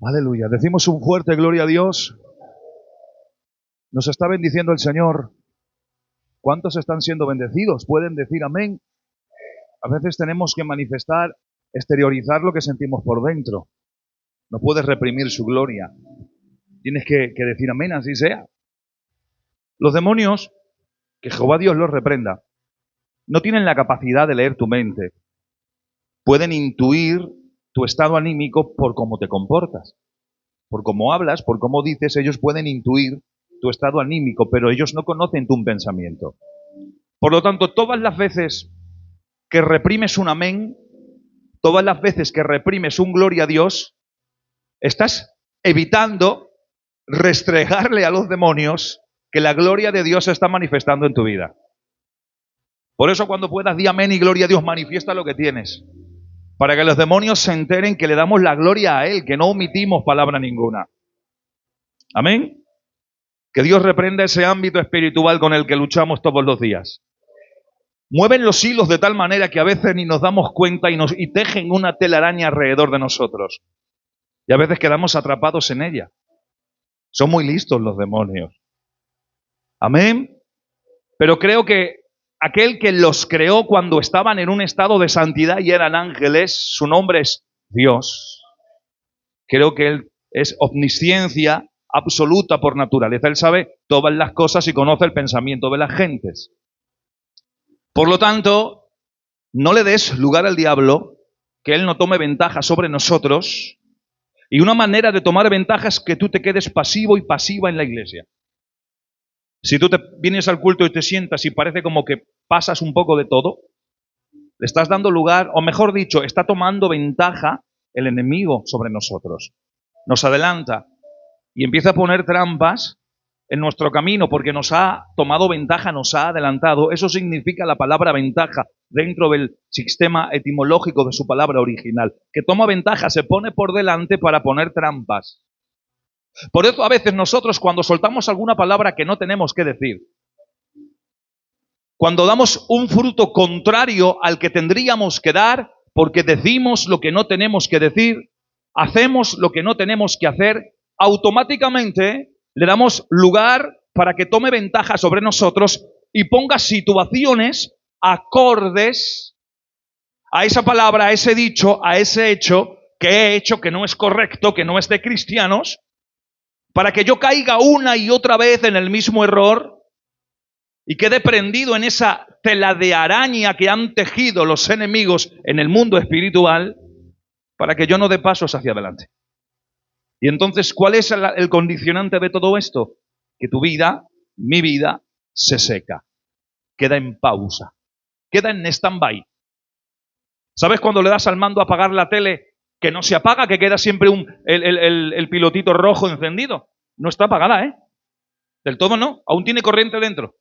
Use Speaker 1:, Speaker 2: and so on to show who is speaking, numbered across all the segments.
Speaker 1: Aleluya. Decimos un fuerte gloria a Dios. Nos está bendiciendo el Señor. ¿Cuántos están siendo bendecidos? Pueden decir amén. A veces tenemos que manifestar, exteriorizar lo que sentimos por dentro. No puedes reprimir su gloria. Tienes que decir amén, así sea. Los demonios, que Jehová Dios los reprenda, no tienen la capacidad de leer tu mente. Pueden intuir tu estado anímico por cómo te comportas. Por cómo hablas, por cómo dices, ellos pueden intuir tu estado anímico, pero ellos no conocen tu pensamiento. Por lo tanto, todas las veces que reprimes un amén, todas las veces que reprimes un gloria a Dios, estás evitando restregarle a los demonios que la gloria de Dios se está manifestando en tu vida. Por eso cuando puedas, di amén y gloria a Dios, manifiesta lo que tienes. Para que los demonios se enteren que le damos la gloria a Él, que no omitimos palabra ninguna. Amén. Que Dios reprenda ese ámbito espiritual con el que luchamos todos los días. Mueven los hilos de tal manera que a veces ni nos damos cuenta y tejen una telaraña alrededor de nosotros. Y a veces quedamos atrapados en ella. Son muy listos los demonios. Amén. Pero creo que aquel que los creó cuando estaban en un estado de santidad y eran ángeles, su nombre es Dios. Creo que Él es omnisciencia absoluta por naturaleza. Él sabe todas las cosas y conoce el pensamiento de las gentes. Por lo tanto, no le des lugar al diablo, que Él no tome ventaja sobre nosotros. Y una manera de tomar ventaja es que tú te quedes pasivo y pasiva en la iglesia. Si tú te vienes al culto y te sientas y parece como que pasas un poco de todo, le estás dando lugar, o mejor dicho, está tomando ventaja el enemigo sobre nosotros. Nos adelanta y empieza a poner trampas en nuestro camino porque nos ha tomado ventaja, nos ha adelantado. Eso significa la palabra ventaja dentro del sistema etimológico de su palabra original. Que toma ventaja, se pone por delante para poner trampas. Por eso a veces nosotros cuando soltamos alguna palabra que no tenemos que decir, cuando damos un fruto contrario al que tendríamos que dar, porque decimos lo que no tenemos que decir, hacemos lo que no tenemos que hacer, automáticamente le damos lugar para que tome ventaja sobre nosotros y ponga situaciones acordes a esa palabra, a ese dicho, a ese hecho que he hecho, que no es correcto, que no es de cristianos, para que yo caiga una y otra vez en el mismo error y quede prendido en esa tela de araña que han tejido los enemigos en el mundo espiritual, para que yo no dé pasos hacia adelante. Y entonces, ¿cuál es el condicionante de todo esto? Que tu vida, mi vida, se seca, queda en pausa, queda en stand-by. ¿Sabes cuando le das al mando a apagar la tele que no se apaga, que queda siempre el pilotito rojo encendido? No está apagada, ¿eh? Del todo no, aún tiene corriente dentro.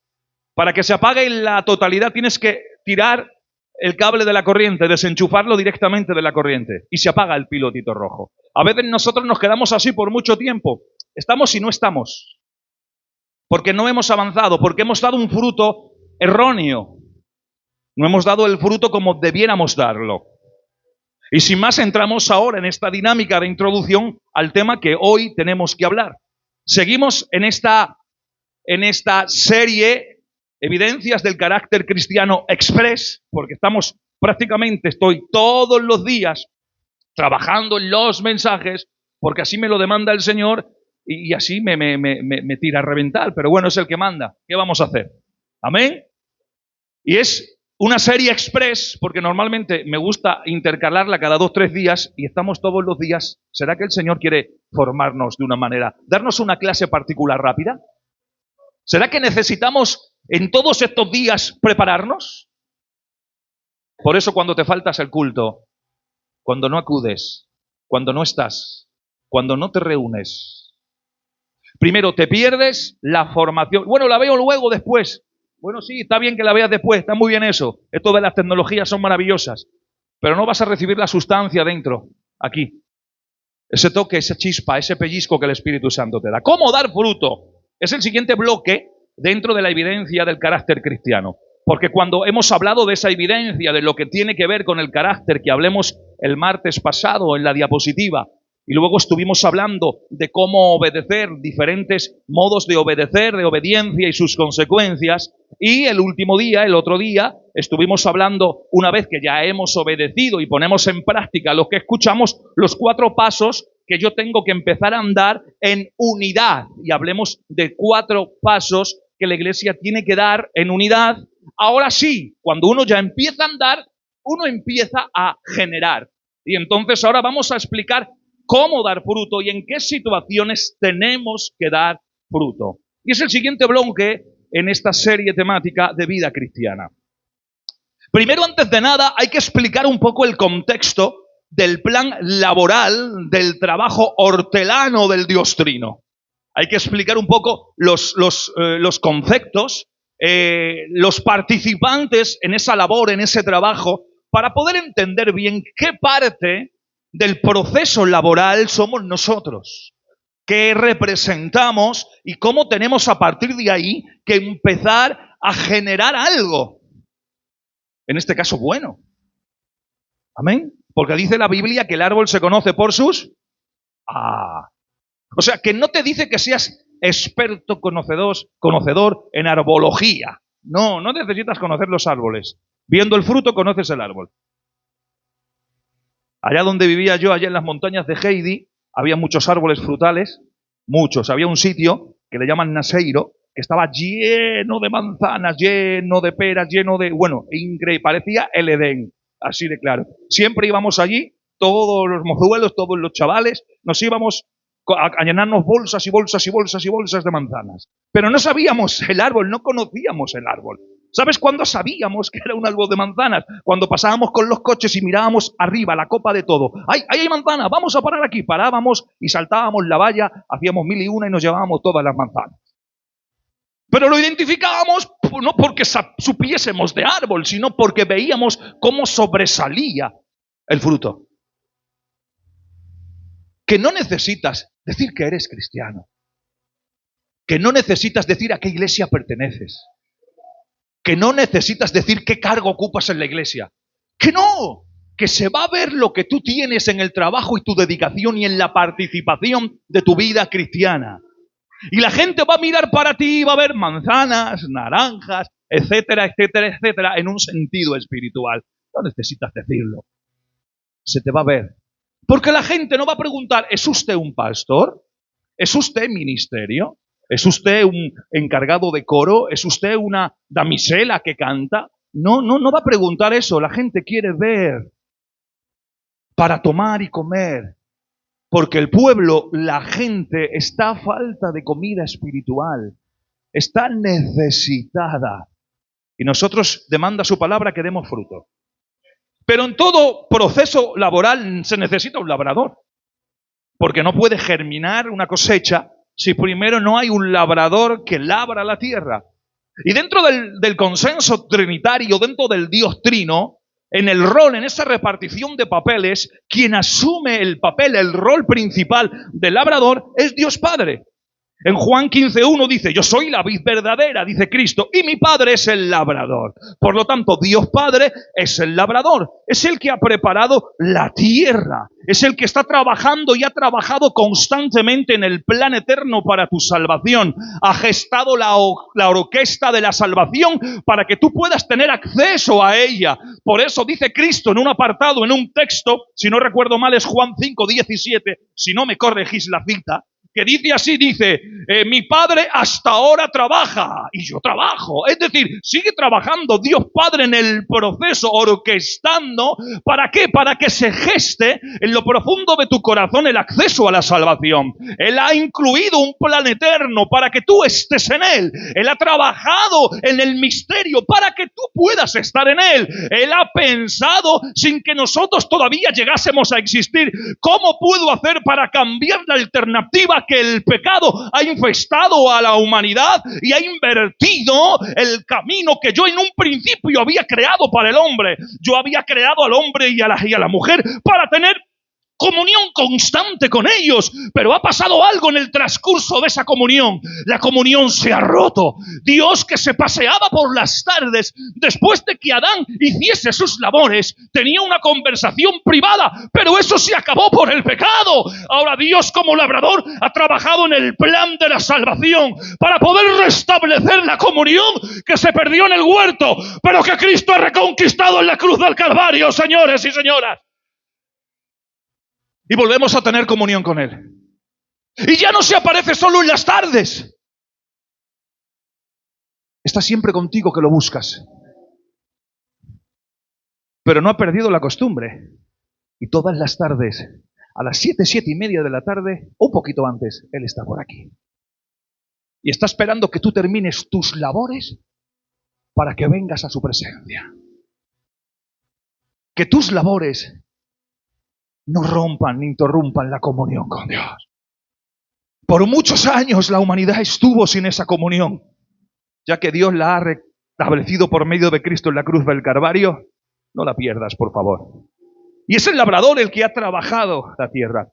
Speaker 1: Para que se apague en la totalidad tienes que tirar el cable de la corriente, desenchufarlo directamente de la corriente y se apaga el pilotito rojo. A veces nosotros nos quedamos así por mucho tiempo. Estamos y no estamos. Porque no hemos avanzado, porque hemos dado un fruto erróneo. No hemos dado el fruto como debiéramos darlo. Y sin más entramos ahora en esta dinámica de introducción al tema que hoy tenemos que hablar. Seguimos en esta serie Evidencias del Carácter Cristiano Express, porque estoy todos los días trabajando en los mensajes, porque así me lo demanda el Señor y así me tira a reventar. Pero bueno, es el que manda. ¿Qué vamos a hacer? Amén. Y es una serie express, porque normalmente me gusta intercalarla cada 2 o 3 días y estamos todos los días. ¿Será que el Señor quiere formarnos de una manera, darnos una clase particular rápida? ¿Será que necesitamos en todos estos días prepararnos? Por eso cuando te faltas el culto, cuando no acudes, cuando no estás, cuando no te reúnes, primero te pierdes la formación. Bueno, la veo luego después. Bueno, sí, está bien que la veas después, está muy bien eso. Esto de las tecnologías son maravillosas. Pero no vas a recibir la sustancia dentro, aquí. Ese toque, esa chispa, ese pellizco que el Espíritu Santo te da. ¿Cómo dar fruto? Es el siguiente bloque dentro de la evidencia del carácter cristiano. Porque cuando hemos hablado de esa evidencia, de lo que tiene que ver con el carácter, que hablemos el martes pasado en la diapositiva, Y luego estuvimos hablando de cómo obedecer, diferentes modos de obedecer, de obediencia y sus consecuencias. Y el otro día, estuvimos hablando, una vez que ya hemos obedecido y ponemos en práctica lo que escuchamos, los 4 pasos que yo tengo que empezar a andar en unidad. Y hablemos de 4 pasos que la iglesia tiene que dar en unidad. Ahora sí, cuando uno ya empieza a andar, uno empieza a generar. Y entonces ahora vamos a explicar cómo dar fruto y en qué situaciones tenemos que dar fruto. Y es el siguiente bloque en esta serie temática de vida cristiana. Primero, antes de nada, hay que explicar un poco el contexto del plan laboral, del trabajo hortelano del Dios Trino. Hay que explicar un poco los conceptos, los participantes en esa labor, en ese trabajo, para poder entender bien qué parte del proceso laboral somos nosotros, qué representamos y cómo tenemos a partir de ahí que empezar a generar algo. En este caso, bueno. Amén. Porque dice la Biblia que el árbol se conoce por sus... O sea, que no te dice que seas experto conocedor en arbología. No necesitas conocer los árboles. Viendo el fruto conoces el árbol. Allá donde vivía yo, allá en las montañas de Heidi, había muchos árboles frutales, muchos. Había un sitio que le llaman Naseiro, que estaba lleno de manzanas, lleno de peras, lleno de... Bueno, increíble, parecía el Edén, así de claro. Siempre íbamos allí, todos los mozuelos, todos los chavales, nos íbamos a llenarnos bolsas y bolsas y bolsas y bolsas de manzanas. Pero no sabíamos el árbol, no conocíamos el árbol. ¿Sabes cuándo sabíamos que era un árbol de manzanas? Cuando pasábamos con los coches y mirábamos arriba, la copa de todo. ¡Ay, ahí hay manzana! ¡Vamos a parar aquí! Parábamos y saltábamos la valla, hacíamos 1000 y una y nos llevábamos todas las manzanas. Pero lo identificábamos no porque supiésemos de árbol, sino porque veíamos cómo sobresalía el fruto. Que no necesitas decir que eres cristiano. Que no necesitas decir a qué iglesia perteneces. Que no necesitas decir qué cargo ocupas en la iglesia. Que no, que se va a ver lo que tú tienes en el trabajo y tu dedicación y en la participación de tu vida cristiana. Y la gente va a mirar para ti y va a ver manzanas, naranjas, etcétera, etcétera, etcétera, en un sentido espiritual. No necesitas decirlo. Se te va a ver. Porque la gente no va a preguntar, ¿es usted un pastor? ¿Es usted ministerio? ¿Es usted un encargado de coro? ¿Es usted una damisela que canta? No va a preguntar eso. La gente quiere ver para tomar y comer. Porque el pueblo, la gente, está a falta de comida espiritual. Está necesitada. Y nosotros demanda su palabra que demos fruto. Pero en todo proceso laboral se necesita un labrador. Porque no puede germinar una cosecha si primero no hay un labrador que labra la tierra. Y dentro del consenso trinitario, dentro del Dios Trino, en el rol, en esa repartición de papeles, quien asume el papel, el rol principal del labrador es Dios Padre. En Juan 15:1 dice, yo soy la vid verdadera, dice Cristo, y mi Padre es el labrador. Por lo tanto, Dios Padre es el labrador, es el que ha preparado la tierra, es el que está trabajando y ha trabajado constantemente en el plan eterno para tu salvación. Ha gestado la orquesta de la salvación para que tú puedas tener acceso a ella. Por eso dice Cristo en un apartado, en un texto, si no recuerdo mal es Juan 5:17, si no me corregís la cita, que dice así, dice, mi Padre hasta ahora trabaja y yo trabajo. Es decir, sigue trabajando Dios Padre en el proceso, orquestando. ¿Para qué? Para que se geste en lo profundo de tu corazón el acceso a la salvación. Él ha incluido un plan eterno para que tú estés en él. Él ha trabajado en el misterio para que tú puedas estar en él. Él ha pensado sin que nosotros todavía llegásemos a existir. ¿Cómo puedo hacer para cambiar la alternativa que el pecado ha infestado a la humanidad y ha invertido el camino que yo en un principio había creado para el hombre? Yo había creado al hombre y a la mujer para tener comunión constante con ellos, pero ha pasado algo en el transcurso de esa comunión. La comunión se ha roto. Dios, que se paseaba por las tardes después de que Adán hiciese sus labores, tenía una conversación privada, pero eso se acabó por el pecado. Ahora Dios, como labrador, ha trabajado en el plan de la salvación para poder restablecer la comunión que se perdió en el huerto, pero que Cristo ha reconquistado en la cruz del Calvario, señores y señoras. Y volvemos a tener comunión con Él. Y ya no se aparece solo en las tardes. Está siempre contigo que lo buscas. Pero no ha perdido la costumbre. Y todas las tardes, a las 7:30 de la tarde, un poquito antes, Él está por aquí. Y está esperando que tú termines tus labores para que vengas a su presencia. Que tus labores no rompan ni interrumpan la comunión con Dios. Por muchos años la humanidad estuvo sin esa comunión, ya que Dios la ha restablecido por medio de Cristo en la cruz del Calvario. No la pierdas, por favor. Y es el labrador el que ha trabajado la tierra.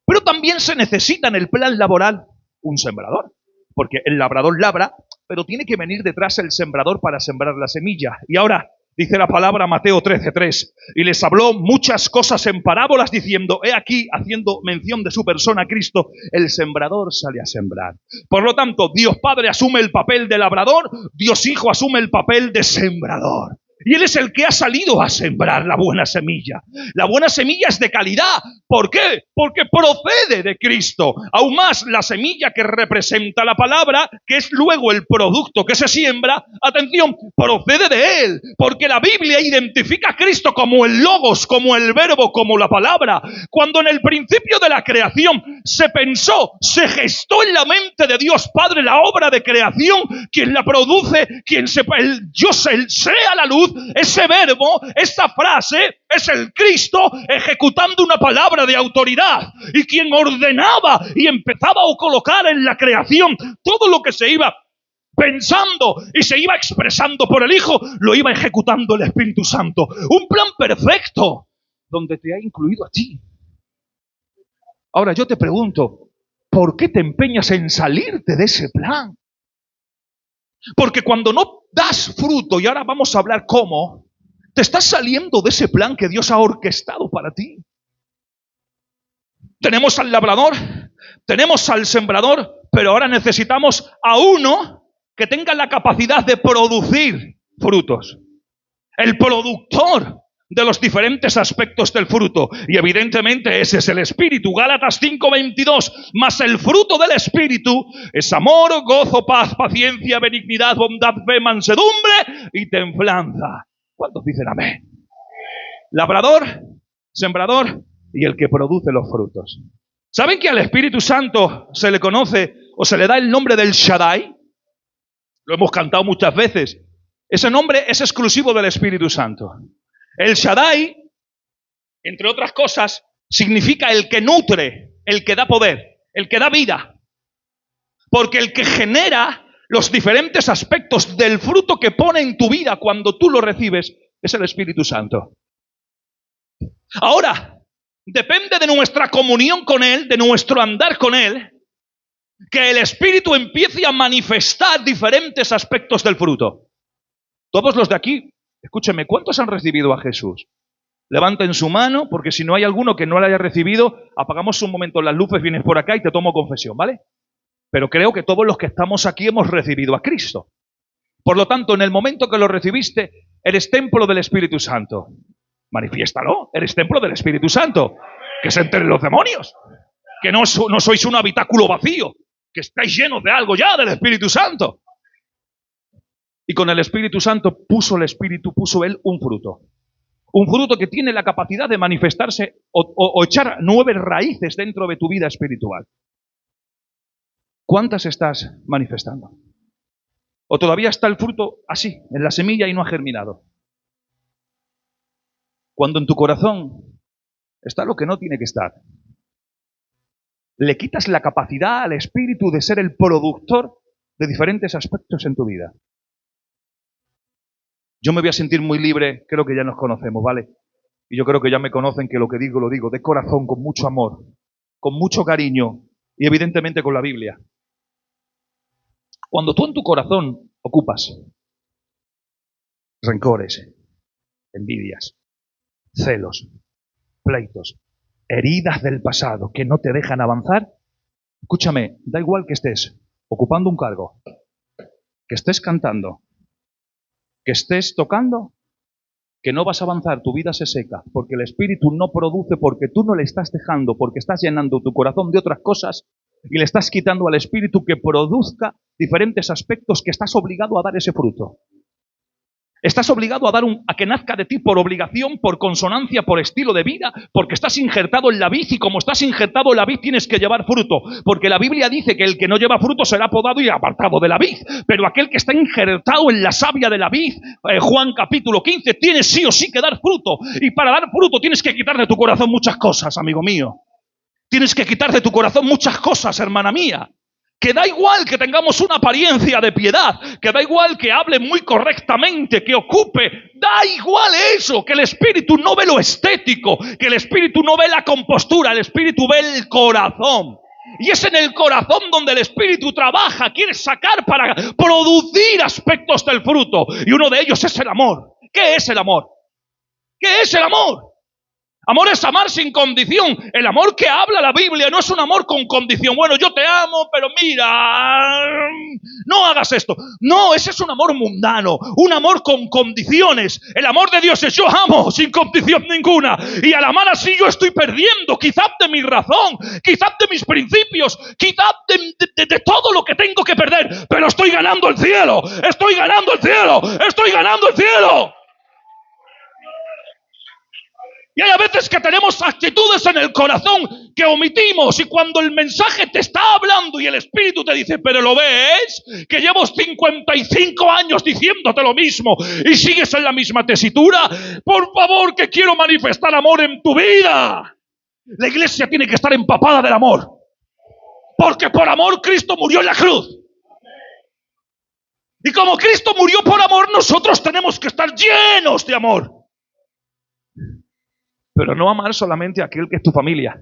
Speaker 1: Pero también se necesita en el plan laboral un sembrador, porque el labrador labra, pero tiene que venir detrás el sembrador para sembrar la semilla. Y ahora dice la palabra Mateo 13:3, y les habló muchas cosas en parábolas diciendo, he aquí, haciendo mención de su persona Cristo, el sembrador sale a sembrar. Por lo tanto, Dios Padre asume el papel de labrador, Dios Hijo asume el papel de sembrador. Y Él es el que ha salido a sembrar la buena semilla. La buena semilla es de calidad. ¿Por qué? Porque procede de Cristo. Aún más, la semilla que representa la palabra, que es luego el producto que se siembra, atención, procede de Él. Porque la Biblia identifica a Cristo como el Logos, como el Verbo, como la palabra. Cuando en el principio de la creación se pensó, se gestó en la mente de Dios Padre la obra de creación, quien la produce, quien sea la luz, ese verbo, esa frase, es el Cristo ejecutando una palabra de autoridad, y quien ordenaba y empezaba a colocar en la creación todo lo que se iba pensando y se iba expresando por el Hijo, lo iba ejecutando el Espíritu Santo. Un plan perfecto donde te ha incluido a ti. Ahora yo te pregunto, ¿por qué te empeñas en salirte de ese plan? Porque cuando no das fruto, y ahora vamos a hablar cómo, te estás saliendo de ese plan que Dios ha orquestado para ti. Tenemos al labrador, tenemos al sembrador, pero ahora necesitamos a uno que tenga la capacidad de producir frutos. El productor de los diferentes aspectos del fruto. Y evidentemente ese es el Espíritu. Gálatas 5:22. Mas el fruto del Espíritu es amor, gozo, paz, paciencia, benignidad, bondad, fe, mansedumbre y templanza. ¿Cuántos dicen amén? Labrador, sembrador y el que produce los frutos. ¿Saben que al Espíritu Santo se le conoce o se le da el nombre del Shaddai? Lo hemos cantado muchas veces. Ese nombre es exclusivo del Espíritu Santo. El Shaddai, entre otras cosas, significa el que nutre, el que da poder, el que da vida. Porque el que genera los diferentes aspectos del fruto que pone en tu vida cuando tú lo recibes es el Espíritu Santo. Ahora, depende de nuestra comunión con Él, de nuestro andar con Él, que el Espíritu empiece a manifestar diferentes aspectos del fruto. Todos los de aquí, escúchenme, ¿cuántos han recibido a Jesús? Levanten su mano, porque si no hay alguno que no la haya recibido, apagamos un momento las luces, vienes por acá y te tomo confesión, ¿vale? Pero creo que todos los que estamos aquí hemos recibido a Cristo. Por lo tanto, en el momento que lo recibiste, eres templo del Espíritu Santo. Manifiéstalo, eres templo del Espíritu Santo. Que se enteren los demonios. Que no sois un habitáculo vacío. Que estáis llenos de algo ya del Espíritu Santo. Y con el Espíritu Santo puso Él un fruto. Un fruto que tiene la capacidad de manifestarse o echar 9 raíces dentro de tu vida espiritual. ¿Cuántas estás manifestando? ¿O todavía está el fruto así, en la semilla y no ha germinado? Cuando en tu corazón está lo que no tiene que estar, le quitas la capacidad al Espíritu de ser el productor de diferentes aspectos en tu vida. Yo me voy a sentir muy libre, creo que ya nos conocemos, ¿vale? Y yo creo que ya me conocen que lo que digo, lo digo de corazón, con mucho amor, con mucho cariño y evidentemente con la Biblia. Cuando tú en tu corazón ocupas rencores, envidias, celos, pleitos, heridas del pasado que no te dejan avanzar, escúchame, da igual que estés ocupando un cargo, que estés cantando, que estés tocando, que no vas a avanzar, tu vida se seca, porque el Espíritu no produce, porque tú no le estás dejando, porque estás llenando tu corazón de otras cosas y le estás quitando al Espíritu que produzca diferentes aspectos que estás obligado a dar ese fruto. Estás obligado a dar a que nazca de ti por obligación, por consonancia, por estilo de vida, porque estás injertado en la vid y como estás injertado en la vid tienes que llevar fruto, porque la Biblia dice que el que no lleva fruto será podado y apartado de la vid, pero aquel que está injertado en la savia de la vid, Juan capítulo 15, tiene sí o sí que dar fruto, y para dar fruto tienes que quitar de tu corazón muchas cosas, amigo mío. Tienes que quitar de tu corazón muchas cosas, hermana mía. Que da igual que tengamos una apariencia de piedad, que da igual que hable muy correctamente, que ocupe, da igual eso, que el Espíritu no ve lo estético, que el Espíritu no ve la compostura, el Espíritu ve el corazón. Y es en el corazón donde el Espíritu trabaja, quiere sacar para producir aspectos del fruto. Y uno de ellos es el amor. ¿Qué es el amor? ¿Qué es el amor? Amor es amar sin condición. El amor que habla la Biblia no es un amor con condición. Bueno, yo te amo, pero mira, no hagas esto. No, ese es un amor mundano, un amor con condiciones. El amor de Dios es yo amo sin condición ninguna. Y al amar así yo estoy perdiendo, quizás de mi razón, quizás de mis principios, quizás de todo lo que tengo que perder. Pero estoy ganando el cielo, estoy ganando el cielo, estoy ganando el cielo. Y hay a veces que tenemos actitudes en el corazón que omitimos y cuando el mensaje te está hablando y el Espíritu te dice, pero ¿lo ves? Que llevo 55 años diciéndote lo mismo y sigues en la misma tesitura. Por favor, que quiero manifestar amor en tu vida. La iglesia tiene que estar empapada del amor. Porque por amor Cristo murió en la cruz. Y como Cristo murió por amor, nosotros tenemos que estar llenos de amor. Pero no amar solamente a aquel que es tu familia.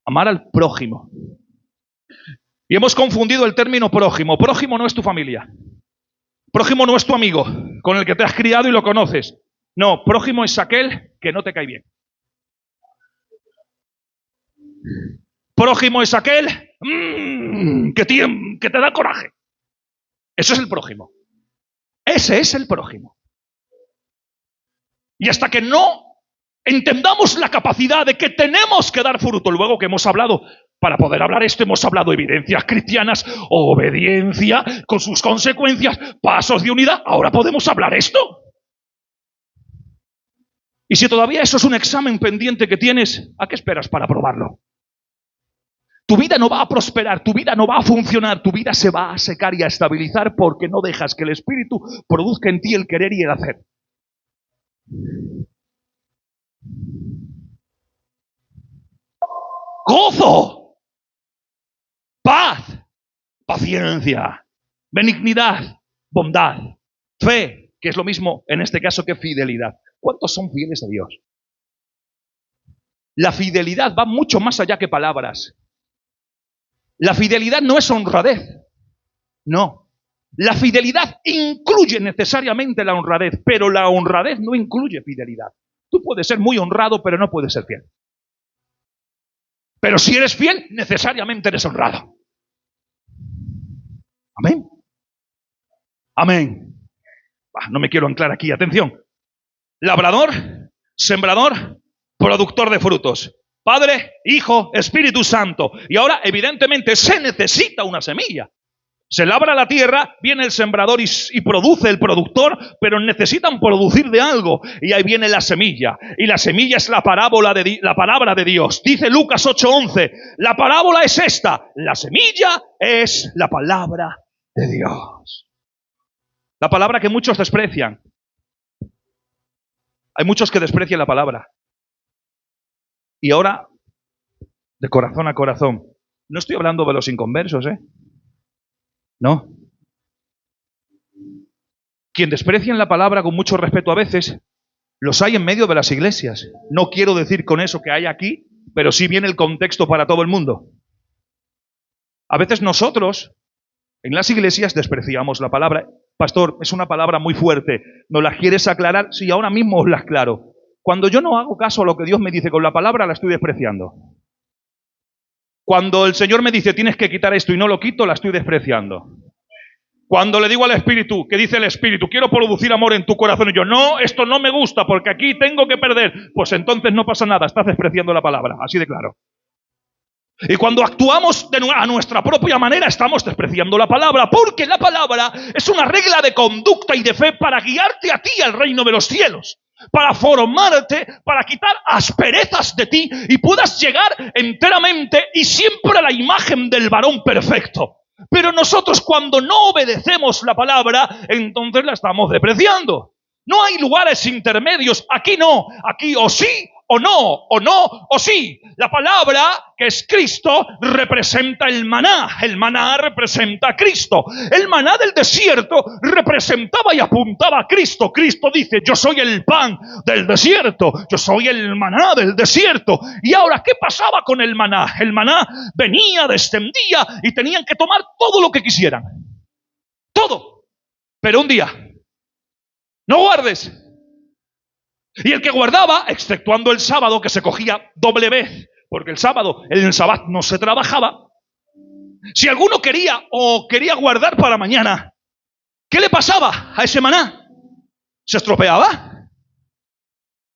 Speaker 1: Amar al prójimo. Y hemos confundido el término prójimo. Prójimo no es tu familia. Prójimo no es tu amigo con el que te has criado y lo conoces. No, prójimo es aquel que no te cae bien. Prójimo es aquel que te da coraje. Eso es el prójimo. Ese es el prójimo. Y hasta que no entendamos la capacidad de que tenemos que dar fruto, luego que hemos hablado, para poder hablar esto, hemos hablado de evidencias cristianas, obediencia con sus consecuencias, pasos de unidad, ahora podemos hablar esto. Y si todavía eso es un examen pendiente que tienes, ¿a qué esperas para probarlo? Tu vida no va a prosperar, tu vida no va a funcionar, tu vida se va a secar y a estabilizar porque no dejas que el Espíritu produzca en ti el querer y el hacer. Gozo, paz, paciencia, benignidad, bondad, fe, que es lo mismo en este caso que fidelidad. ¿Cuántos son fieles a Dios? La fidelidad va mucho más allá que palabras. La fidelidad no es honradez. No. La fidelidad incluye necesariamente la honradez, pero la honradez no incluye fidelidad. Tú puedes ser muy honrado, pero no puedes ser fiel. Pero si eres fiel, necesariamente eres honrado. Amén. Amén. No me quiero anclar aquí, atención. Labrador, sembrador, productor de frutos. Padre, Hijo, Espíritu Santo. Y ahora, evidentemente, se necesita una semilla. Se labra la tierra, viene el sembrador y produce el productor, pero necesitan producir de algo. Y ahí viene la semilla. Y la semilla es la palabra de Dios. Dice Lucas 8:11. La parábola es esta. La semilla es la palabra de Dios. La palabra que muchos desprecian. Hay muchos que desprecian la palabra. Y ahora, de corazón a corazón, no estoy hablando de los inconversos, No. Quien desprecia la palabra con mucho respeto a veces, Los hay en medio de las iglesias. No quiero decir con eso que hay aquí, pero sí viene el contexto para todo el mundo. A veces nosotros, en las iglesias, despreciamos la palabra. Pastor, es una palabra muy fuerte. ¿No la quieres aclarar? Sí, ahora mismo os la aclaro. Cuando yo no hago caso a lo que Dios me dice con la palabra, la estoy despreciando. Cuando el Señor me dice, tienes que quitar esto y no lo quito, la estoy despreciando. Cuando le digo al Espíritu, que dice el Espíritu, quiero producir amor en tu corazón, y yo, no, esto no me gusta porque aquí tengo que perder, pues entonces no pasa nada, estás despreciando la palabra, así de claro. Y cuando actuamos a nuestra propia manera, estamos despreciando la palabra, porque la palabra es una regla de conducta y de fe para guiarte a ti al reino de los cielos, para formarte, para quitar asperezas de ti y puedas llegar enteramente y siempre a la imagen del varón perfecto. Pero nosotros cuando no obedecemos la palabra, entonces la estamos despreciando. No hay lugares intermedios, aquí no, aquí o sí o no, o sí. La palabra, que es Cristo, representa el maná representa a Cristo. El maná del desierto representaba y apuntaba a Cristo. Cristo dice, yo soy el pan del desierto, yo soy el maná del desierto. Y ahora, ¿qué pasaba con el maná? El maná venía, descendía y tenían que tomar todo lo que quisieran. Todo. Pero un día, no guardes. Y el que guardaba, exceptuando el sábado, que se cogía doble vez, porque el sábado, en el sabbat no se trabajaba. Si alguno quería guardar para mañana, ¿qué le pasaba a ese maná? Se estropeaba.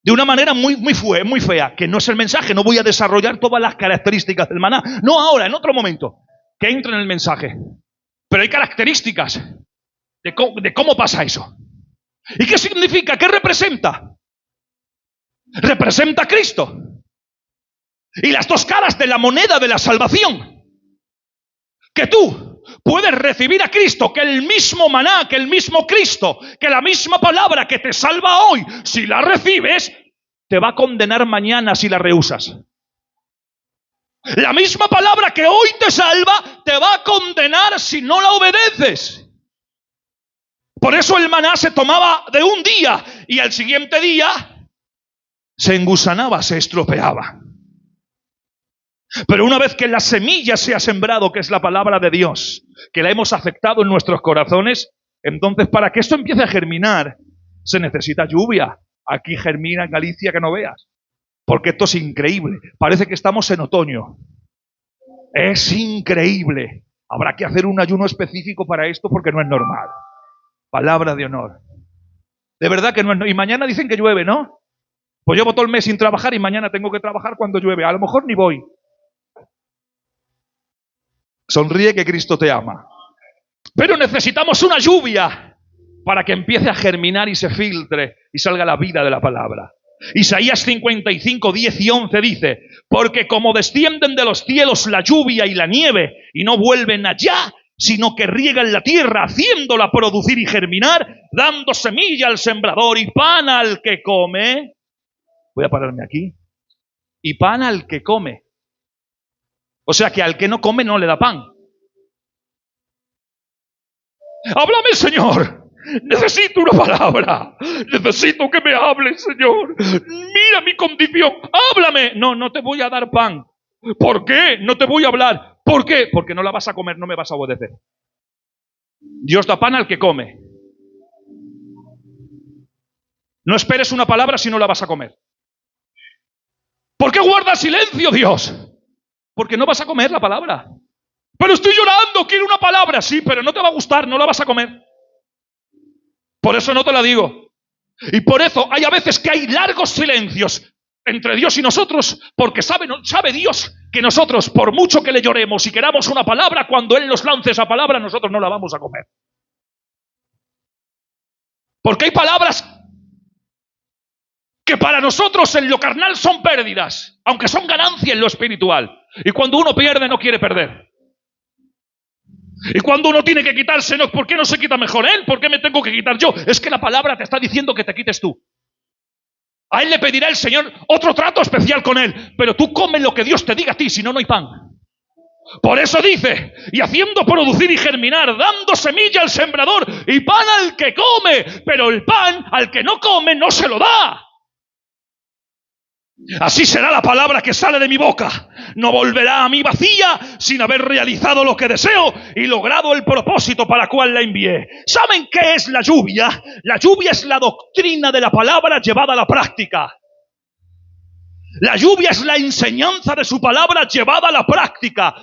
Speaker 1: De una manera muy fea, que no es el mensaje. No voy a desarrollar todas las características del maná. No ahora, en otro momento, que entre en el mensaje. Pero hay características de cómo pasa eso. ¿Y qué significa? ¿Qué representa? Representa a Cristo. Y las dos caras de la moneda de la salvación. Que tú puedes recibir a Cristo, que el mismo maná, que el mismo Cristo, que la misma palabra que te salva hoy, si la recibes, te va a condenar mañana si la rehusas. La misma palabra que hoy te salva, te va a condenar si no la obedeces. Por eso el maná se tomaba de un día y al siguiente día se engusanaba, se estropeaba. Pero una vez que la semilla se ha sembrado, que es la palabra de Dios, que la hemos aceptado en nuestros corazones, entonces para que esto empiece a germinar, se necesita lluvia. Aquí germina en Galicia que no veas. Porque esto es increíble. Parece que estamos en otoño. Es increíble. Habrá que hacer un ayuno específico para esto porque no es normal. Palabra de honor. De verdad que no es normal. Y mañana dicen que llueve, ¿no? Pues llevo todo el mes sin trabajar y mañana tengo que trabajar cuando llueve. A lo mejor ni voy. Sonríe que Cristo te ama. Pero necesitamos una lluvia para que empiece a germinar y se filtre y salga la vida de la palabra. Isaías 55, 10 y 11 dice: porque como descienden de los cielos la lluvia y la nieve y no vuelven allá, sino que riegan la tierra, haciéndola producir y germinar, dando semilla al sembrador y pan al que come. Voy a pararme aquí. Y pan al que come. O sea que al que no come no le da pan. Háblame, Señor. Necesito una palabra. Necesito que me hables, Señor. Mira mi condición. Háblame. No te voy a dar pan. ¿Por qué? No te voy a hablar. ¿Por qué? Porque no la vas a comer, no me vas a obedecer. Dios da pan al que come. No esperes una palabra si no la vas a comer. ¿Por qué guardas silencio, Dios? Porque no vas a comer la palabra. Pero estoy llorando, quiero una palabra. Sí, pero no te va a gustar, no la vas a comer. Por eso no te la digo. Y por eso hay a veces que hay largos silencios entre Dios y nosotros, porque sabe Dios que nosotros, por mucho que le lloremos y queramos una palabra, cuando Él nos lance esa palabra, nosotros no la vamos a comer. Porque hay palabras que para nosotros en lo carnal son pérdidas, aunque son ganancia en lo espiritual. Y cuando uno pierde, no quiere perder. Y cuando uno tiene que quitarse, no, ¿por qué no se quita mejor él? ¿Por qué me tengo que quitar yo? Es que la palabra te está diciendo que te quites tú. A él le pedirá el Señor otro trato especial con él, pero tú comes lo que Dios te diga a ti, si no, no hay pan. Por eso dice, y haciendo producir y germinar, dando semilla al sembrador y pan al que come, pero el pan al que no come no se lo da. Así será la palabra que sale de mi boca. No volverá a mí vacía sin haber realizado lo que deseo y logrado el propósito para el cual la envié. ¿Saben qué es la lluvia? La lluvia es la doctrina de la palabra llevada a la práctica. La lluvia es la enseñanza de su palabra llevada a la práctica.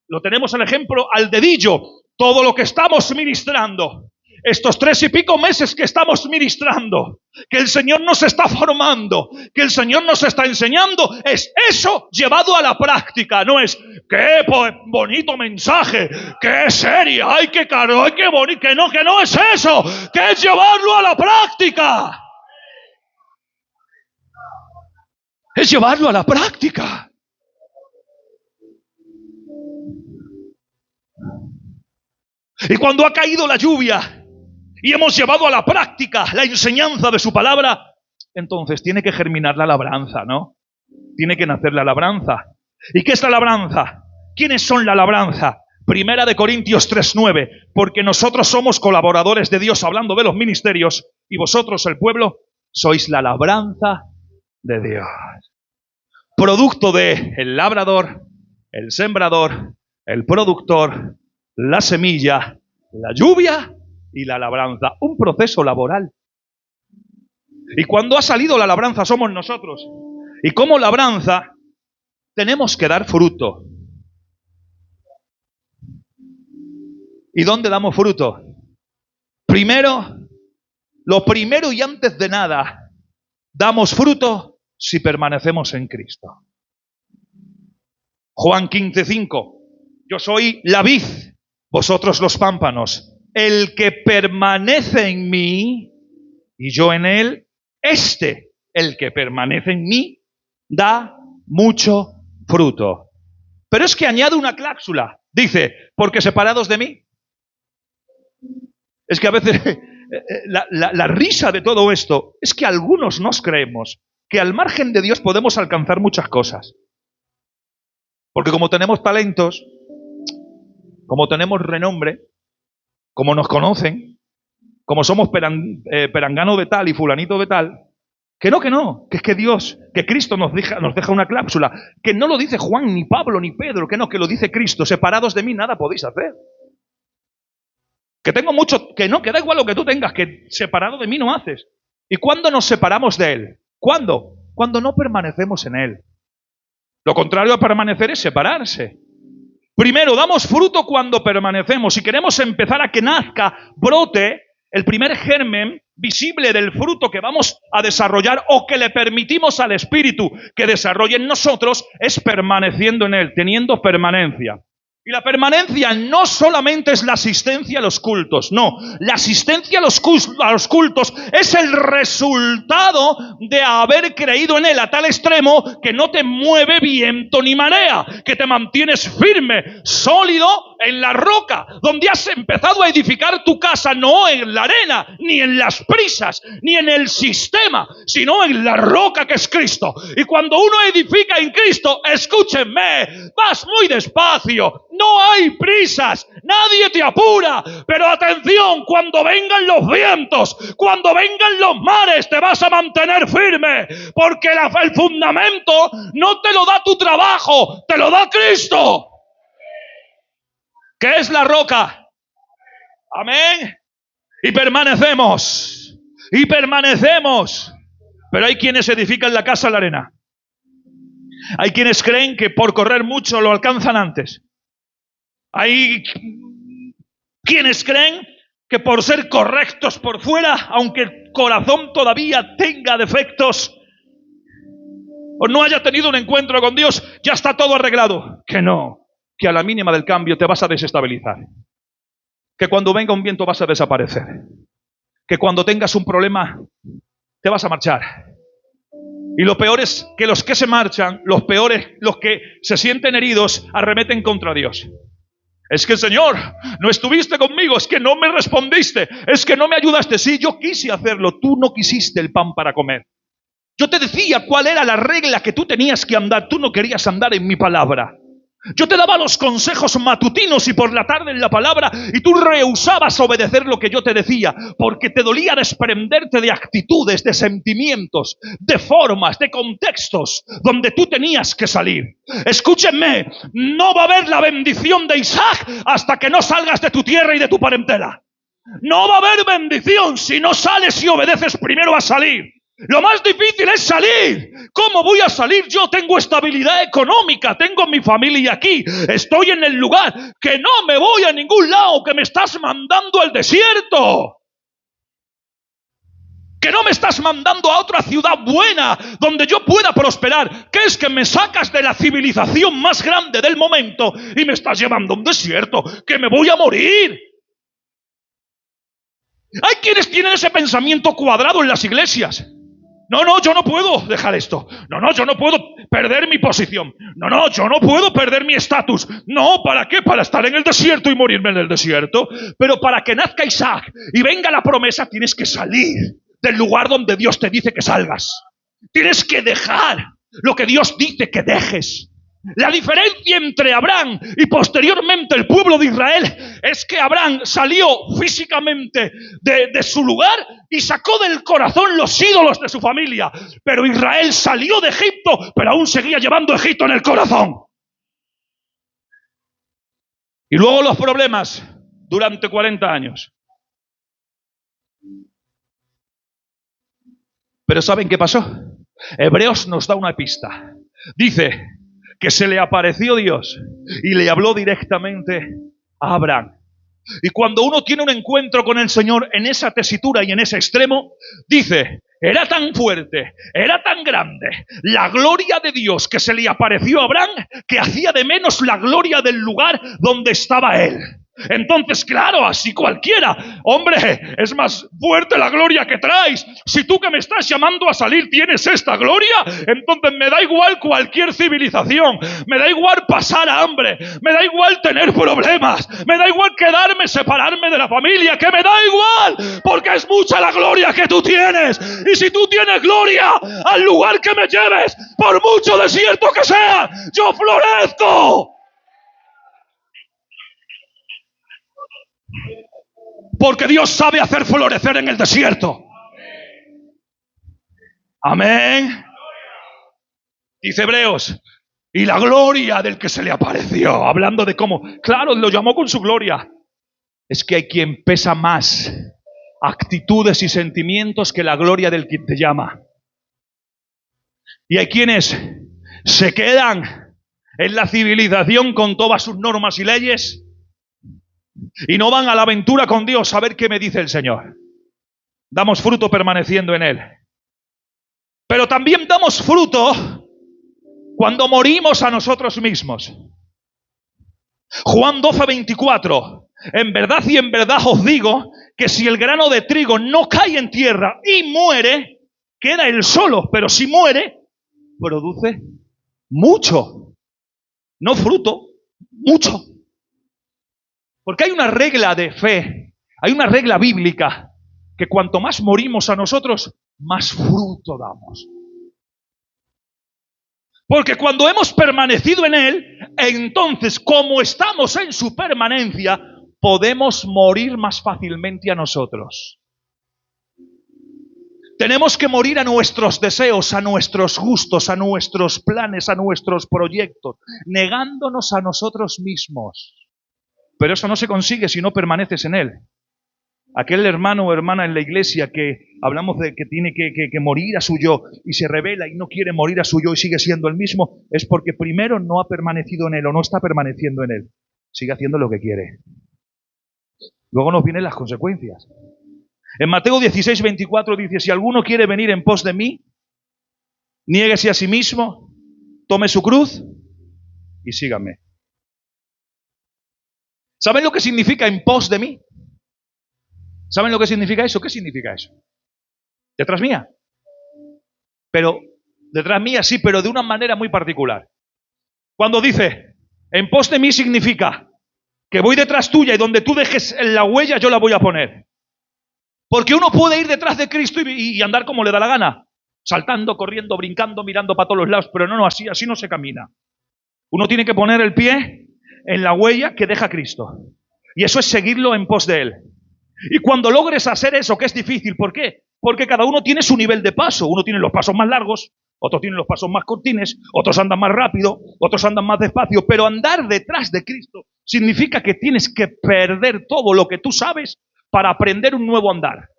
Speaker 1: Lo tenemos el ejemplo al dedillo. Todo lo que estamos ministrando, estos 3 y pico meses que estamos ministrando, que el Señor nos está formando, que el Señor nos está enseñando, es eso llevado a la práctica. No es, qué bonito mensaje, qué seria, ay, qué caro, ay, qué bonito, que no es eso, que es llevarlo a la práctica. Es llevarlo a la práctica. Y cuando ha caído la lluvia y hemos llevado a la práctica la enseñanza de su palabra, entonces tiene que germinar la labranza, ¿no? Tiene que nacer la labranza. ¿Y qué es la labranza? ¿Quiénes son la labranza? Primera de Corintios 3:9, porque nosotros somos colaboradores de Dios, hablando de los ministerios, y vosotros, el pueblo, sois la labranza de Dios. Producto de el labrador, el sembrador, el productor, la semilla, la lluvia y la labranza. Un proceso laboral. Y cuando ha salido la labranza somos nosotros. Y como labranza tenemos que dar fruto. ¿Y dónde damos fruto? Primero, lo primero y antes de nada, damos fruto si permanecemos en Cristo. Juan 15:5. Yo soy la vid, vosotros los pámpanos. El que permanece en mí y yo en él, el que permanece en mí, da mucho fruto. Pero es que añade una cláusula. Dice, porque separados de mí. Es que a veces la risa de todo esto es que algunos nos creemos que al margen de Dios podemos alcanzar muchas cosas. Porque como tenemos talentos, como tenemos renombre, como nos conocen, como somos perangano de tal y fulanito de tal, que es que Dios, que Cristo nos deja una cláusula, que no lo dice Juan, ni Pablo, ni Pedro, que lo dice Cristo, separados de mí nada podéis hacer. Que tengo mucho, que da igual lo que tú tengas, que separado de mí no haces. ¿Y cuándo nos separamos de Él? ¿Cuándo? Cuando no permanecemos en Él. Lo contrario a permanecer es separarse. Primero, damos fruto cuando permanecemos. Si queremos empezar a que nazca, brote, el primer germen visible del fruto que vamos a desarrollar o que le permitimos al Espíritu que desarrolle en nosotros, es permaneciendo en Él, teniendo permanencia. Y la permanencia no solamente es la asistencia a los cultos, no. La asistencia a los cultos es el resultado de haber creído en Él a tal extremo que no te mueve viento ni marea, que te mantienes firme, sólido en la roca, donde has empezado a edificar tu casa, no en la arena, ni en las prisas, ni en el sistema, sino en la roca que es Cristo. Y cuando uno edifica en Cristo, escúchenme, vas muy despacio. No hay prisas, nadie te apura, pero atención, cuando vengan los vientos, cuando vengan los mares, te vas a mantener firme, porque el fundamento no te lo da tu trabajo, te lo da Cristo, que es la roca. Amén. Y permanecemos, pero hay quienes edifican la casa en la arena. Hay quienes creen que por correr mucho lo alcanzan antes. Hay quienes creen que por ser correctos por fuera, aunque el corazón todavía tenga defectos o no haya tenido un encuentro con Dios, ya está todo arreglado. Que no, que a la mínima del cambio te vas a desestabilizar. Que cuando venga un viento vas a desaparecer. Que cuando tengas un problema te vas a marchar. Y lo peor es que los que se marchan, los que se sienten heridos, arremeten contra Dios. Es que, Señor, no estuviste conmigo, es que no me respondiste, es que no me ayudaste. Sí, yo quise hacerlo, tú no quisiste el pan para comer. Yo te decía cuál era la regla que tú tenías que andar, tú no querías andar en mi palabra. Yo te daba los consejos matutinos y por la tarde en la palabra, y tú rehusabas obedecer lo que yo te decía, porque te dolía desprenderte de actitudes, de sentimientos, de formas, de contextos donde tú tenías que salir. Escúchenme, no va a haber la bendición de Isaac hasta que no salgas de tu tierra y de tu parentela. No va a haber bendición si no sales y obedeces primero a salir. Lo más difícil es salir. ¿Cómo voy a salir? Yo tengo estabilidad económica, tengo mi familia aquí, estoy en el lugar, que no me voy a ningún lado, que me estás mandando al desierto. Que no me estás mandando a otra ciudad buena donde yo pueda prosperar. ¿Qué es que me sacas de la civilización más grande del momento y me estás llevando a un desierto? Que me voy a morir. Hay quienes tienen ese pensamiento cuadrado en las iglesias. No, yo no puedo dejar esto. No, yo no puedo perder mi posición. No, yo no puedo perder mi estatus. No, ¿para qué? Para estar en el desierto y morirme en el desierto. Pero para que nazca Isaac y venga la promesa, tienes que salir del lugar donde Dios te dice que salgas. Tienes que dejar lo que Dios dice que dejes. La diferencia entre Abraham y posteriormente el pueblo de Israel es que Abraham salió físicamente de su lugar y sacó del corazón los ídolos de su familia. Pero Israel salió de Egipto, pero aún seguía llevando Egipto en el corazón. Y luego los problemas durante 40 años. Pero ¿saben qué pasó? Hebreos nos da una pista. Dice que se le apareció Dios y le habló directamente a Abraham. Y cuando uno tiene un encuentro con el Señor en esa tesitura y en ese extremo, dice, era tan fuerte, era tan grande la gloria de Dios que se le apareció a Abraham que hacía de menos la gloria del lugar donde estaba él. Entonces, claro, así cualquiera, hombre, es más fuerte la gloria que traes. Si tú que me estás llamando a salir tienes esta gloria, entonces me da igual cualquier civilización, me da igual pasar hambre, me da igual tener problemas, me da igual quedarme, separarme de la familia, que me da igual, porque es mucha la gloria que tú tienes. Y si tú tienes gloria, al lugar que me lleves, por mucho desierto que sea, yo florezco. Porque Dios sabe hacer florecer en el desierto. Amén. Dice Hebreos, y la gloria del que se le apareció, hablando de cómo, claro, lo llamó con su gloria. Es que hay quien pesa más actitudes y sentimientos que la gloria del que te llama. Y hay quienes se quedan en la civilización con todas sus normas y leyes y no van a la aventura con Dios a ver qué me dice el Señor. Damos fruto permaneciendo en Él. Pero también damos fruto cuando morimos a nosotros mismos. Juan 12:24. En verdad y en verdad os digo que si el grano de trigo no cae en tierra y muere, queda él solo. Pero si muere, produce mucho. No fruto, mucho. Porque hay una regla de fe, hay una regla bíblica, que cuanto más morimos a nosotros, más fruto damos. Porque cuando hemos permanecido en Él, entonces, como estamos en su permanencia, podemos morir más fácilmente a nosotros. Tenemos que morir a nuestros deseos, a nuestros gustos, a nuestros planes, a nuestros proyectos, negándonos a nosotros mismos. Pero eso no se consigue si no permaneces en Él. Aquel hermano o hermana en la iglesia que hablamos de que tiene que morir a su yo y se rebela y no quiere morir a su yo y sigue siendo el mismo, es porque primero no ha permanecido en Él o no está permaneciendo en Él. Sigue haciendo lo que quiere. Luego nos vienen las consecuencias. En Mateo 16:24 dice, si alguno quiere venir en pos de mí, niéguese a sí mismo, tome su cruz y sígame. ¿Saben lo que significa en pos de mí? ¿Saben lo que significa eso? ¿Qué significa eso? Detrás mía. Pero, detrás mía sí, pero de una manera muy particular. Cuando dice, en pos de mí significa que voy detrás tuya y donde tú dejes la huella yo la voy a poner. Porque uno puede ir detrás de Cristo y andar como le da la gana. Saltando, corriendo, brincando, mirando para todos los lados. Pero no, así no se camina. Uno tiene que poner el pie en la huella que deja Cristo. Y eso es seguirlo en pos de Él. Y cuando logres hacer eso, que es difícil, ¿por qué? Porque cada uno tiene su nivel de paso. Uno tiene los pasos más largos, otros tienen los pasos más cortines, otros andan más rápido, otros andan más despacio. Pero andar detrás de Cristo significa que tienes que perder todo lo que tú sabes para aprender un nuevo andar.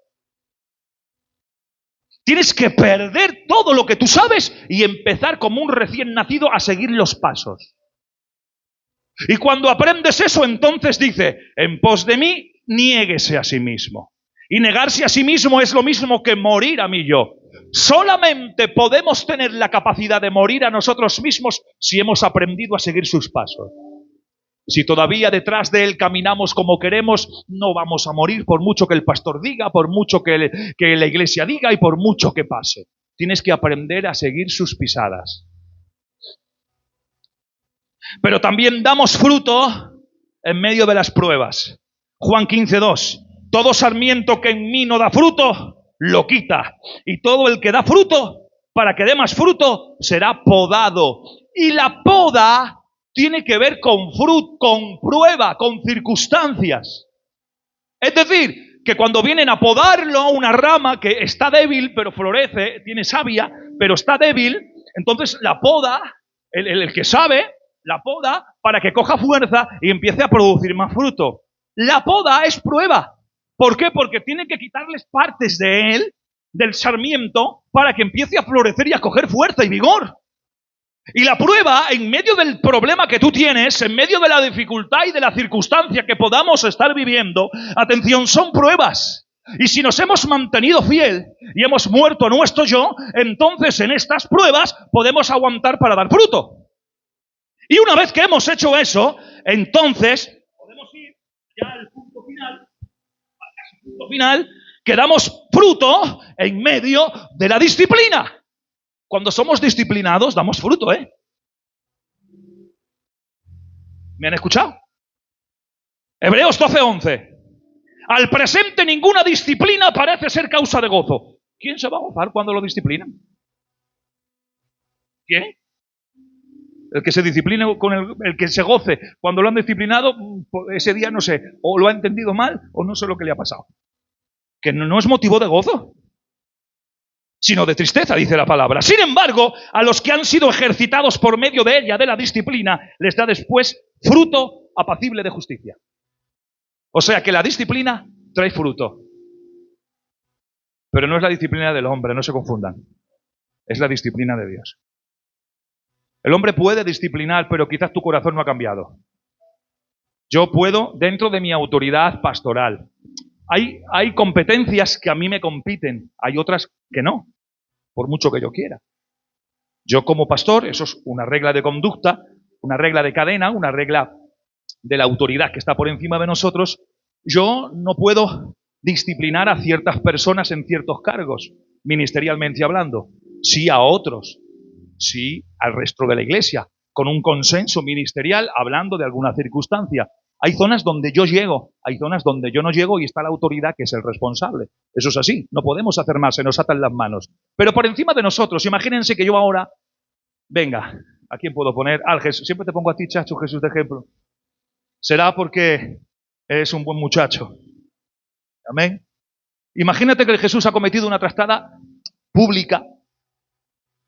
Speaker 1: Tienes que perder todo lo que tú sabes y empezar como un recién nacido a seguir los pasos. Y cuando aprendes eso, entonces dice, en pos de mí, niéguese a sí mismo. Y negarse a sí mismo es lo mismo que morir a mí yo. Solamente podemos tener la capacidad de morir a nosotros mismos si hemos aprendido a seguir sus pasos. Si todavía detrás de Él caminamos como queremos, no vamos a morir por mucho que el pastor diga, por mucho que la iglesia diga y por mucho que pase. Tienes que aprender a seguir sus pisadas. Pero también damos fruto en medio de las pruebas. Juan 15:2. Todo sarmiento que en mí no da fruto, lo quita. Y todo el que da fruto, para que dé más fruto, será podado. Y la poda tiene que ver con con prueba, con circunstancias. Es decir, que cuando vienen a podarlo, una rama que está débil, pero florece, tiene savia, pero está débil, entonces la poda, el que sabe, la poda para que coja fuerza y empiece a producir más fruto. La poda es prueba. ¿Por qué? Porque tiene que quitarles partes de él, del sarmiento, para que empiece a florecer y a coger fuerza y vigor. Y la prueba, en medio del problema que tú tienes, en medio de la dificultad y de la circunstancia que podamos estar viviendo, atención, son pruebas. Y si nos hemos mantenido fiel y hemos muerto a nuestro yo, entonces en estas pruebas podemos aguantar para dar fruto. Y una vez que hemos hecho eso, entonces podemos ir ya al punto final, que damos fruto en medio de la disciplina. Cuando somos disciplinados, damos fruto, ¿eh? ¿Me han escuchado? Hebreos 12:11. Al presente ninguna disciplina parece ser causa de gozo. ¿Quién se va a gozar cuando lo disciplinan? ¿Quién? El que se discipline con el que se goce cuando lo han disciplinado, ese día no sé, o lo ha entendido mal o no sé lo que le ha pasado. Que no es motivo de gozo, sino de tristeza, dice la palabra. Sin embargo, a los que han sido ejercitados por medio de ella, de la disciplina, les da después fruto apacible de justicia. O sea que la disciplina trae fruto. Pero no es la disciplina del hombre, no se confundan. Es la disciplina de Dios. El hombre puede disciplinar, pero quizás tu corazón no ha cambiado. Yo puedo, dentro de mi autoridad pastoral, hay competencias que a mí me compiten, hay otras que no, por mucho que yo quiera. Yo como pastor, eso es una regla de conducta, una regla de cadena, una regla de la autoridad que está por encima de nosotros. Yo no puedo disciplinar a ciertas personas en ciertos cargos, ministerialmente hablando. Sí a otros, sí al resto de la iglesia, con un consenso ministerial hablando de alguna circunstancia. Hay zonas donde yo llego, hay zonas donde yo no llego y está la autoridad que es el responsable. Eso es así, no podemos hacer más, se nos atan las manos. Pero por encima de nosotros, imagínense que yo ahora, venga, ¿a quién puedo poner? Al Jesús, siempre te pongo a ti, Chacho, Jesús, de ejemplo. Será porque eres un buen muchacho. Amén. Imagínate que Jesús ha cometido una trastada pública.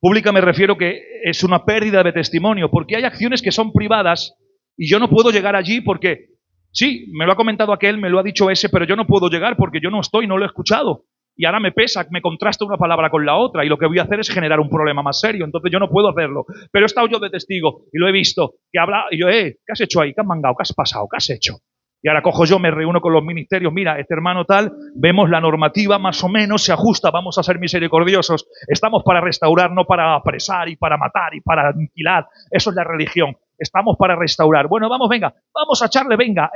Speaker 1: Pública me refiero que es una pérdida de testimonio, porque hay acciones que son privadas y yo no puedo llegar allí porque, sí, me lo ha comentado aquel, me lo ha dicho ese, pero yo no puedo llegar porque yo no estoy, no lo he escuchado. Y ahora me pesa, me contrasta una palabra con la otra y lo que voy a hacer es generar un problema más serio, entonces yo no puedo hacerlo. Pero he estado yo de testigo y lo he visto, que habla, y yo, ¿qué has hecho ahí? ¿Qué has mangado? ¿Qué has pasado? ¿Qué has hecho? Y ahora cojo yo, me reúno con los ministerios, mira, este hermano tal, vemos la normativa más o menos, se ajusta, vamos a ser misericordiosos, estamos para restaurar, no para apresar y para matar y para aniquilar, eso es la religión, estamos para restaurar. Bueno, vamos, venga, vamos a echarle, venga,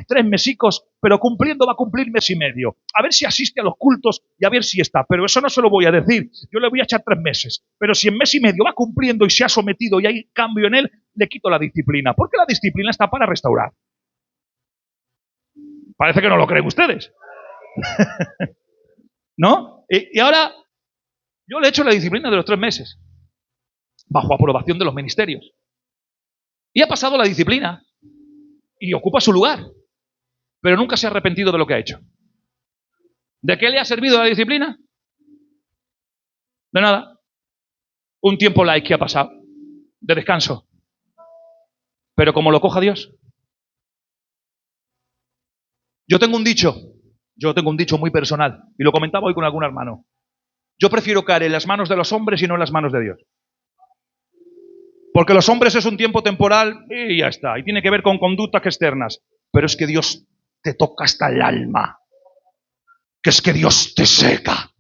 Speaker 1: 3 mesicos, pero cumpliendo va a cumplir mes y medio, a ver si asiste a los cultos y a ver si está, pero eso no se lo voy a decir, yo le voy a echar 3 meses, pero si en mes y medio va cumpliendo y se ha sometido y hay cambio en él, le quito la disciplina, porque la disciplina está para restaurar. Parece que no lo creen ustedes. ¿No? Y ahora, yo le he hecho la disciplina de los 3 meses, bajo aprobación de los ministerios. Y ha pasado la disciplina. Y ocupa su lugar. Pero nunca se ha arrepentido de lo que ha hecho. ¿De qué le ha servido la disciplina? De nada. Un tiempo light que ha pasado. De descanso. Pero como lo coja Dios. Yo tengo un dicho muy personal. Y lo comentaba hoy con algún hermano. Yo prefiero caer en las manos de los hombres y no en las manos de Dios. Porque los hombres es un tiempo temporal y ya está. Y tiene que ver con conductas externas. Pero es que Dios te toca hasta el alma. Que es que Dios te seca.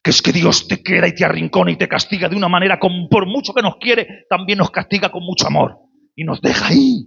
Speaker 1: Que es que Dios te queda y te arrincona y te castiga de una manera, como por mucho que nos quiere, también nos castiga con mucho amor. Y nos deja ahí.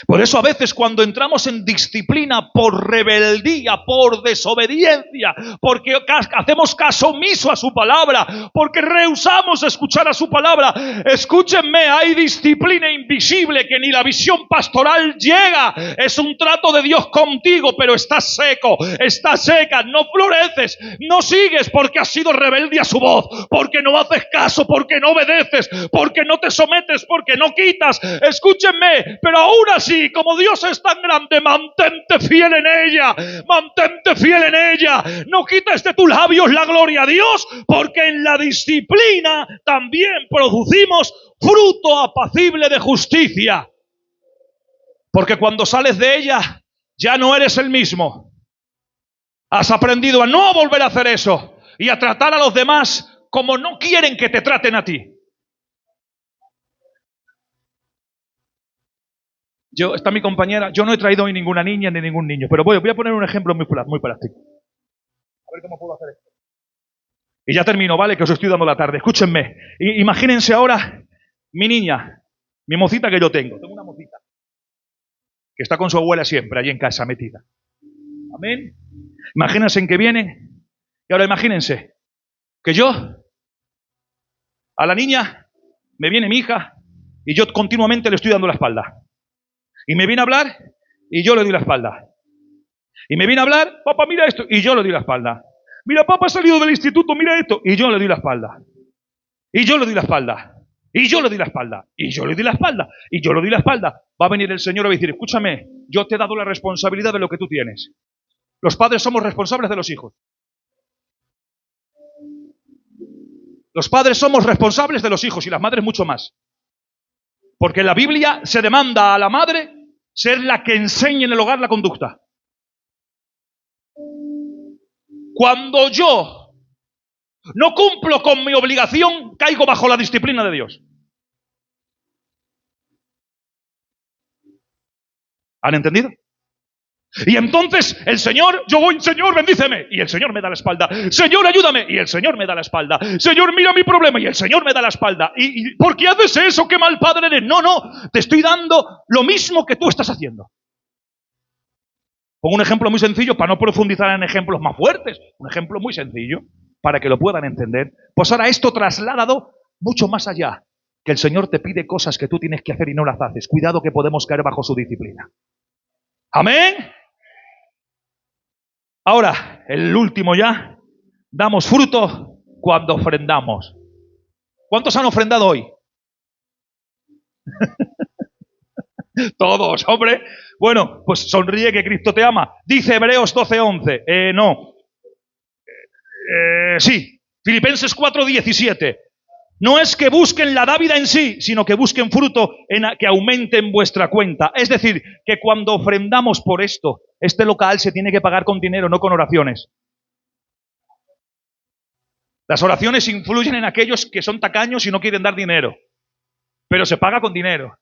Speaker 1: Por eso a veces cuando entramos en disciplina por rebeldía, por desobediencia, porque hacemos caso omiso a su palabra, porque rehusamos escuchar a su palabra, escúchenme, hay disciplina invisible que ni la visión pastoral llega. Es un trato de Dios contigo, pero estás seco, estás seca, no floreces, no sigues porque has sido rebelde a su voz, porque no haces caso, porque no obedeces, porque no te sometes, porque no quitas. Escúchenme, pero aún así, como Dios es tan grande, mantente fiel en ella, mantente fiel en ella. No quites de tus labios la gloria a Dios, porque en la disciplina también producimos fruto apacible de justicia. Porque cuando sales de ella, ya no eres el mismo. Has aprendido a no volver a hacer eso y a tratar a los demás como no quieren que te traten a ti. Está mi compañera, yo no he traído hoy ninguna niña ni ningún niño, pero voy a poner un ejemplo muy práctico. A ver cómo puedo hacer esto. Y ya termino, ¿vale? Que os estoy dando la tarde. Escúchenme. Imagínense ahora mi niña, mi mocita que yo tengo. Tengo una mocita que está con su abuela siempre, allí en casa, metida. Amén. Imagínense en que viene. Y ahora imagínense que yo, a la niña, me viene mi hija y yo continuamente le estoy dando la espalda. Y me viene a hablar y yo le doy la espalda. Y me viene a hablar, papá, mira esto, y yo le doy la espalda. Mira, papá ha salido del instituto, mira esto, y yo le doy la espalda. Y yo le doy la espalda. Y yo le doy la espalda. Y yo le doy la espalda. Y yo le doy la espalda. Va a venir el Señor y va a decir, escúchame, yo te he dado la responsabilidad de lo que tú tienes. Los padres somos responsables de los hijos. Los padres somos responsables de los hijos y las madres mucho más. Porque en la Biblia se demanda a la madre ser la que enseñe en el hogar la conducta. Cuando yo no cumplo con mi obligación, caigo bajo la disciplina de Dios. ¿Han entendido? Y entonces el Señor, yo voy, Señor, bendíceme, y el Señor me da la espalda. Señor, ayúdame, y el Señor me da la espalda. Señor, mira mi problema, y el Señor me da la espalda. ¿Y por qué haces eso? ¡Qué mal padre eres! No, te estoy dando lo mismo que tú estás haciendo. Pongo un ejemplo muy sencillo para no profundizar en ejemplos más fuertes. Un ejemplo muy sencillo para que lo puedan entender. Pues ahora esto trasladado mucho más allá. Que el Señor te pide cosas que tú tienes que hacer y no las haces. Cuidado que podemos caer bajo su disciplina. Amén. Ahora, el último ya. Damos fruto cuando ofrendamos. ¿Cuántos han ofrendado hoy? Todos, hombre. Bueno, pues sonríe que Cristo te ama. Dice Hebreos 12:11. Sí, Filipenses 4:17. No es que busquen la dávida en sí, sino que busquen fruto que aumente en vuestra cuenta. Es decir, que cuando ofrendamos por esto, este local se tiene que pagar con dinero, no con oraciones. Las oraciones influyen en aquellos que son tacaños y no quieren dar dinero. Pero se paga con dinero.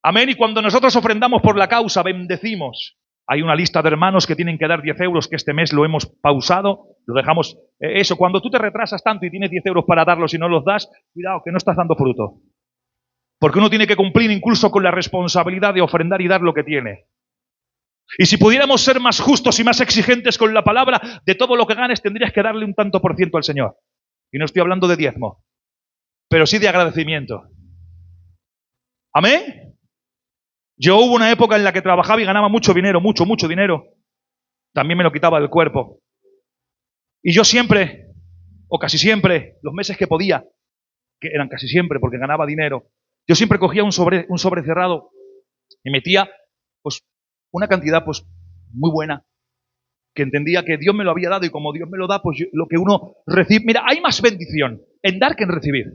Speaker 1: Amén. Y cuando nosotros ofrendamos por la causa, bendecimos. Hay una lista de hermanos que tienen que dar 10 euros, que este mes lo hemos pausado, lo dejamos. Eso, cuando tú te retrasas tanto y tienes 10 euros para darlos y no los das, cuidado, que no estás dando fruto. Porque uno tiene que cumplir incluso con la responsabilidad de ofrendar y dar lo que tiene. Y si pudiéramos ser más justos y más exigentes con la palabra, de todo lo que ganes tendrías que darle un tanto por ciento al Señor. Y no estoy hablando de diezmo, pero sí de agradecimiento. ¿Amén? Yo hubo una época en la que trabajaba y ganaba mucho dinero, mucho dinero. También me lo quitaba del cuerpo. Y yo siempre, o casi siempre, los meses que podía, que eran casi siempre porque ganaba dinero, Yo siempre cogía un sobre cerrado y metía pues una cantidad pues muy buena, que entendía que Dios me lo había dado, y como Dios me lo da, pues lo que uno recibe. Mira, hay más bendición en dar que en recibir.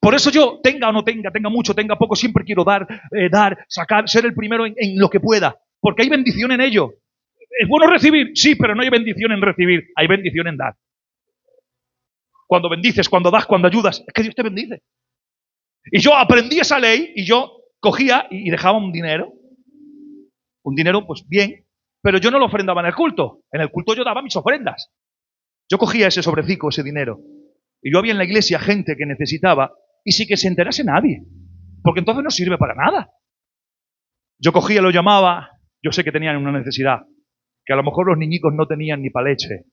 Speaker 1: Por eso yo, tenga o no tenga, tenga mucho, tenga poco, siempre quiero dar, sacar, ser el primero en lo que pueda, porque hay bendición en ello. ¿Es bueno recibir? Sí, pero no hay bendición en recibir, hay bendición en dar. Cuando bendices, cuando das, cuando ayudas, es que Dios te bendice. Y yo aprendí esa ley y yo cogía y dejaba un dinero pues bien, pero yo no lo ofrendaba en el culto. En el culto yo daba mis ofrendas. Yo cogía ese sobrecico, ese dinero, y yo había en la iglesia gente que necesitaba, y sin que se enterase nadie, porque entonces no sirve para nada. Yo cogía, lo llamaba, yo sé que tenían una necesidad, que a lo mejor los niñicos no tenían ni para leche.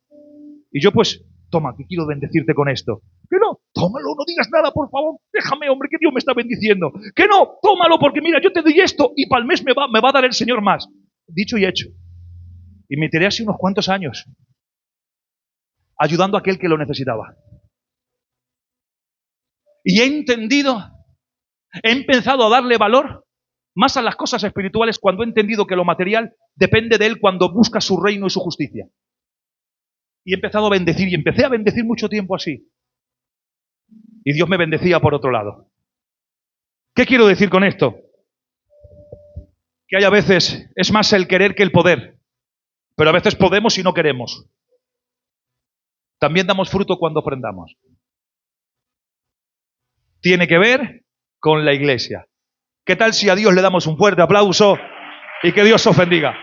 Speaker 1: Y yo pues, toma, que quiero bendecirte con esto. Que no, tómalo, no digas nada, por favor, déjame, hombre, que Dios me está bendiciendo. Que no, tómalo, porque mira, yo te doy esto y para el mes me va a dar el Señor más. Dicho y hecho. Y me tiré así unos cuantos años ayudando a aquel que lo necesitaba. Y he entendido, he empezado a darle valor más a las cosas espirituales cuando he entendido que lo material depende de él cuando busca su reino y su justicia. Y he empezado a bendecir, y empecé a bendecir mucho tiempo así. Y Dios me bendecía por otro lado. ¿Qué quiero decir con esto? Que hay a veces, es más el querer que el poder, pero a veces podemos y no queremos. También damos fruto cuando ofrendamos. Tiene que ver con la iglesia. ¿Qué tal si a Dios le damos un fuerte aplauso y que Dios os bendiga?